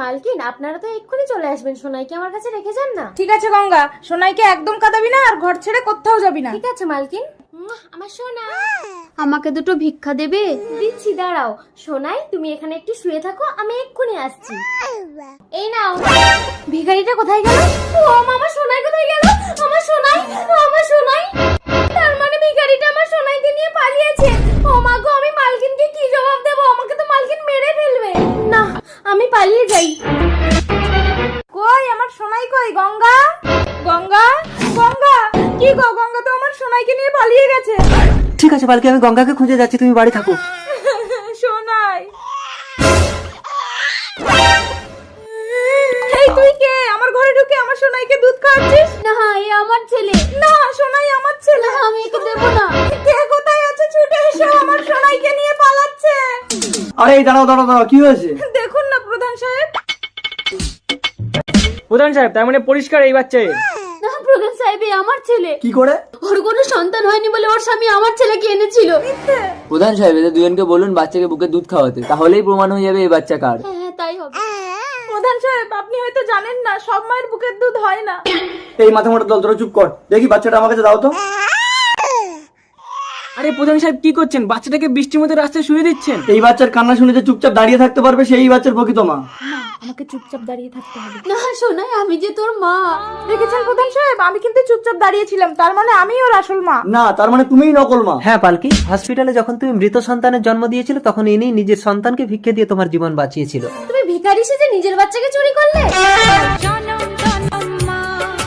মালকিন, আপনারা তো এক্ষুনি চলে আসবেন, সোনাইকে আমার কাছে রেখে যান না। ঠিক আছে গঙ্গা, সোনাইকে একদম কাঁদাবি না আর ঘর ছেড়ে কোথাও যাবি না। ঠিক আছে মালকিন। আমার সোনা, আমাকে দুটো ভিক্ষা দেবে? দিচ্ছি, দাঁড়াও। সোনাই, তুমি এখানে একটু শুয়ে থাকো, আমি এক্ষুনি আসছি। এই নাও। ভিখারিটা কোথায় গেল? ও আমার সোনাই কোথায় গেল? আমার সোনাই, আমার সোনাই। তার মানে ভিখারিটা আমার সোনাইকে নিয়ে পালিয়েছে। ও মা গো, আমি মালকিনকে কি জবাব দেব? আমাকে তো মালকিন মেরে ফেলবে। না, আমি পালিয়ে যাই। কই আমার সোনাই কই? গঙ্গা, গঙ্গা, গঙ্গা, কি গো? গঙ্গা তো আমার সোনাইকে নিয়ে পালিয়ে গেছে। ঠিক আছে পালকি, আমি গঙ্গাকে খুঁজে যাচ্ছি, তুমি বাড়ি থাকো। সোনাই, এই তুই কে? আমার ঘরে ঢুকে আমার সোনাইকে দুধ খাওয়াচ্ছিস? না, এ আমার ছেলে। না, সোনাই আমার ছেলে। আমি একে দেবো না। কে কোথায় আছে? ছুটে এসো, আমার সোনাইকে নিয়ে পালাচ্ছে। আরে এই দাঁড়াও দাঁড়াও দাঁড়াও, কি হয়েছে? দেখুন না প্রধান সাহেব। প্রধান সাহেব, তার মানে পরিষ্কার এই বাচ্চা না প্রধান সাহেব, এ আমার ছেলে। কি করে? ওর কোনো সন্তান হয়নি বলে ওর স্বামী আমার ছেলেকে এনেছিল। প্রধান সাহেব, এদের দুজনকে বলুন বাচ্চাকে বুকে দুধ খাওয়াতে, তাহলেই প্রমাণ হয়ে যাবে এই বাচ্চা কার। হ্যাঁ, তাই হবে। প্রধান সাহেব, আপনি হয়তো জানেন না, সব মায়ের বুকের দুধ হয় না। এই মাথা মোটা দল, তোরা চুপ কর। দেখি বাচ্চাটা আমার কাছে দাও তো। আরে প্রধান সাহেব, কি করছেন? বাচ্চাটাকে বৃষ্টির মধ্যে রাস্তায় শুয়ে দিচ্ছেন। এই বাচ্চার কান্না শুনে যে চুপচাপ দাঁড়িয়ে থাকতে পারবে সেই বাচ্চার প্রকৃত মা। আমাকে চুপচাপ দাঁড়িয়ে থাকতে হবে। না সোনাই, আমি যে তোর মা। দেখেছেন প্রধান সাহেব, আমি কিন্তু চুপচাপ দাঁড়িয়েছিলাম, তার মানে আমি ওর আসল মা। না, তার মানে তুমিই নকল মা। হ্যাঁ পালকি, হসপিটালে যখন তুমি মৃত সন্তানের জন্ম দিয়েছিল তখন ইনি নিজের সন্তানকে ভিক্ষে দিয়ে তোমার জীবন বাঁচিয়েছিল। তুমি ভিখারি সেজে নিজের বাচ্চাকে চুরি করলে?